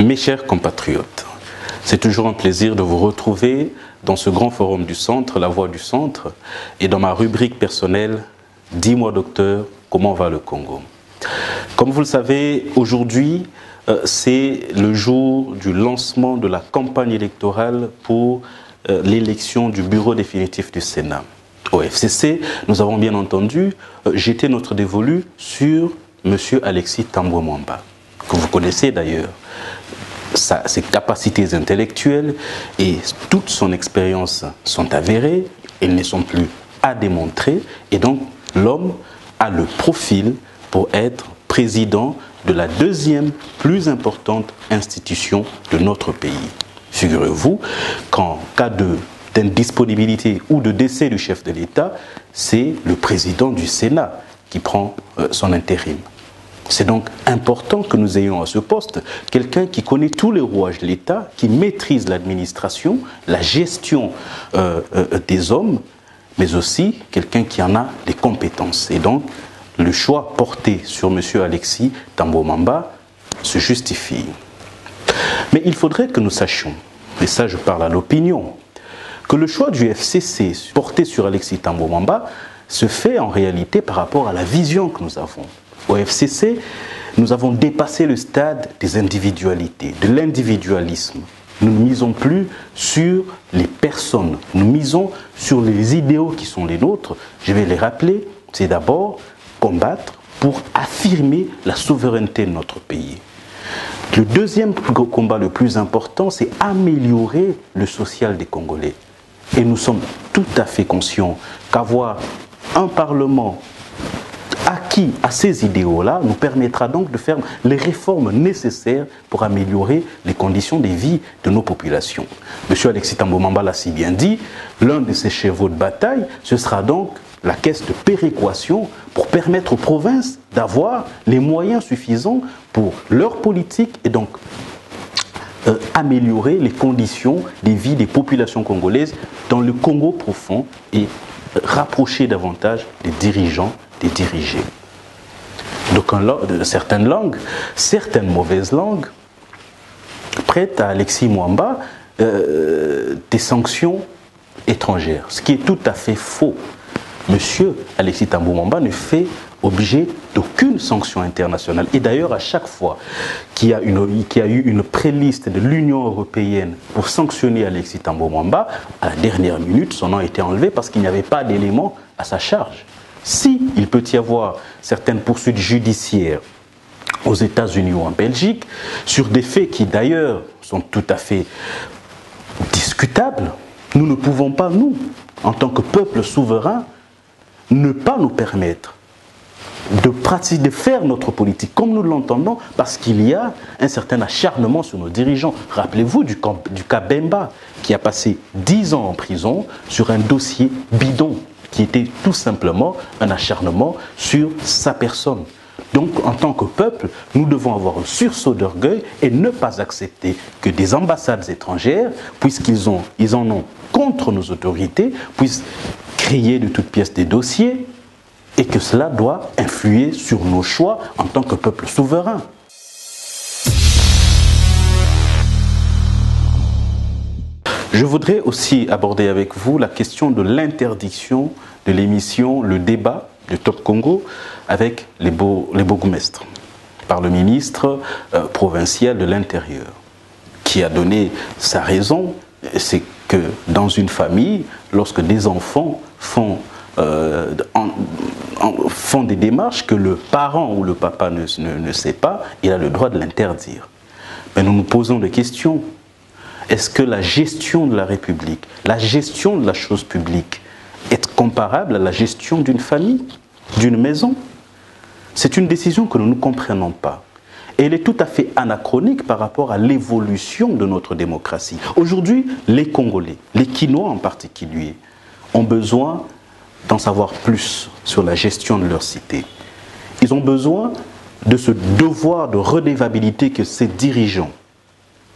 Mes chers compatriotes, c'est toujours un plaisir de vous retrouver dans ce grand forum du Centre, la Voix du Centre, et dans ma rubrique personnelle « Dis-moi docteur, comment va le Congo ?» Comme vous le savez, aujourd'hui, c'est le jour du lancement de la campagne électorale pour l'élection du bureau définitif du Sénat. Au FCC, nous avons bien entendu jeté notre dévolu sur M. Alexis Thambwe Mwamba, que vous connaissez d'ailleurs. Ses capacités intellectuelles et toute son expérience sont avérées, elles ne sont plus à démontrer, et donc l'homme a le profil pour être président de la deuxième plus importante institution de notre pays. Figurez-vous qu'en cas d'indisponibilité ou de décès du chef de l'État, c'est le président du Sénat qui prend son intérim. C'est donc important que nous ayons à ce poste quelqu'un qui connaît tous les rouages de l'État, qui maîtrise l'administration, la gestion des hommes, mais aussi quelqu'un qui en a les compétences. Et donc, le choix porté sur M. Alexis Thambwe Mwamba se justifie. Mais il faudrait que nous sachions, et ça je parle à l'opinion, que le choix du FCC porté sur Alexis Thambwe Mwamba se fait en réalité par rapport à la vision que nous avons. Au FCC, nous avons dépassé le stade des individualités, de l'individualisme. Nous ne misons plus sur les personnes, nous misons sur les idéaux qui sont les nôtres. Je vais les rappeler, c'est d'abord combattre pour affirmer la souveraineté de notre pays. Le deuxième combat le plus important, c'est améliorer le social des Congolais. Et nous sommes tout à fait conscients qu'avoir un Parlement acquis à ces idéaux-là nous permettra donc de faire les réformes nécessaires pour améliorer les conditions de vie de nos populations. M. Alexis Thambwe Mwamba l'a si bien dit, l'un de ses chevaux de bataille, ce sera donc la caisse de péréquation pour permettre aux provinces d'avoir les moyens suffisants pour leur politique et donc améliorer les conditions de vie des populations congolaises dans le Congo profond et rapprocher davantage des dirigeants des dirigés. Donc certaines langues, certaines mauvaises langues, prêtent à Alexis Mwamba des sanctions étrangères, ce qui est tout à fait faux. Monsieur Alexis Thambwe Mwamba ne fait objet d'aucune sanction internationale. Et d'ailleurs, à chaque fois qu'il y a eu une préliste de l'Union européenne pour sanctionner Alexis Thambwe Mwamba, à la dernière minute, son nom a été enlevé parce qu'il n'y avait pas d'éléments à sa charge. Si il peut y avoir certaines poursuites judiciaires aux États-Unis ou en Belgique, sur des faits qui d'ailleurs sont tout à fait discutables, nous ne pouvons pas, nous, en tant que peuple souverain, ne pas nous permettre de faire notre politique comme nous l'entendons parce qu'il y a un certain acharnement sur nos dirigeants. Rappelez-vous du cas Bemba qui a passé 10 ans en prison sur un dossier bidon qui était tout simplement un acharnement sur sa personne. Donc, en tant que peuple, nous devons avoir un sursaut d'orgueil et ne pas accepter que des ambassades étrangères, puisqu'ils en ont contre nos autorités, puissent créer de toutes pièces des dossiers et que cela doit influer sur nos choix en tant que peuple souverain. Je voudrais aussi aborder avec vous la question de l'interdiction de l'émission Le Débat de Top Congo avec les bourgmestres par le ministre provincial de l'Intérieur qui a donné sa raison, c'est que dans une famille, lorsque des enfants font des démarches que le parent ou le papa ne sait pas, il a le droit de l'interdire. Mais nous nous posons des questions. Est-ce que la gestion de la République, la gestion de la chose publique est comparable à la gestion d'une famille, d'une maison? C'est une décision que nous ne comprenons pas. Et elle est tout à fait anachronique par rapport à l'évolution de notre démocratie. Aujourd'hui, les Congolais, les Kinois en particulier, ont besoin d'en savoir plus sur la gestion de leur cité. Ils ont besoin de ce devoir de redevabilité que ces dirigeants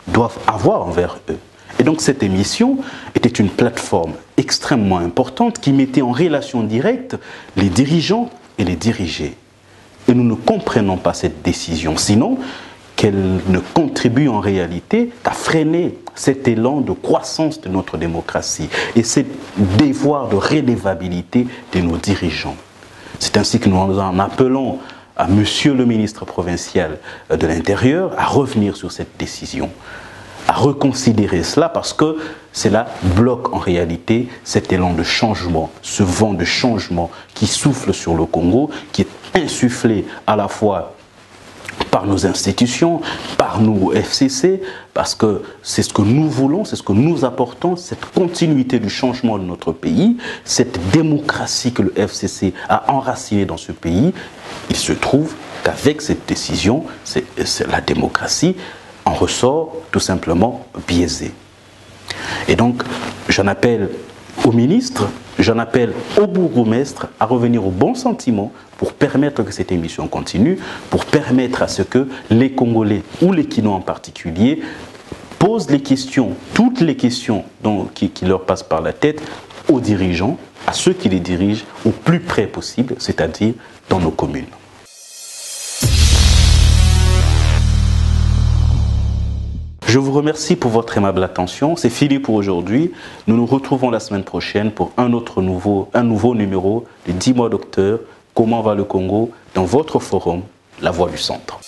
doivent avoir envers eux. Et donc cette émission était une plateforme extrêmement importante qui mettait en relation directe les dirigeants et les dirigés. Et nous ne comprenons pas cette décision. Sinon, qu'elle ne contribue en réalité qu'à freiner cet élan de croissance de notre démocratie et ce devoir de redevabilité de nos dirigeants. C'est ainsi que nous en appelons à Monsieur le ministre provincial de l'Intérieur à revenir sur cette décision, à reconsidérer cela parce que cela bloque en réalité cet élan de changement, ce vent de changement qui souffle sur le Congo, qui est insufflé à la fois par nos institutions, par nous FCC, parce que c'est ce que nous voulons, c'est ce que nous apportons, cette continuité du changement de notre pays, cette démocratie que le FCC a enracinée dans ce pays. Il se trouve qu'avec cette décision, la démocratie en ressort tout simplement biaisée. Et donc, j'en appelle au ministre, j'en appelle au bourgmestre à revenir au bon sentiment pour permettre que cette émission continue, pour permettre à ce que les Congolais, ou les Kinois en particulier, posent les questions, toutes les questions qui leur passent par la tête aux dirigeants, à ceux qui les dirigent, au plus près possible, c'est-à-dire dans nos communes. Je vous remercie pour votre aimable attention. C'est fini pour aujourd'hui. Nous nous retrouvons la semaine prochaine pour un nouveau numéro de 10 mois docteur. Comment va le Congo dans votre forum, La Voix du Centre.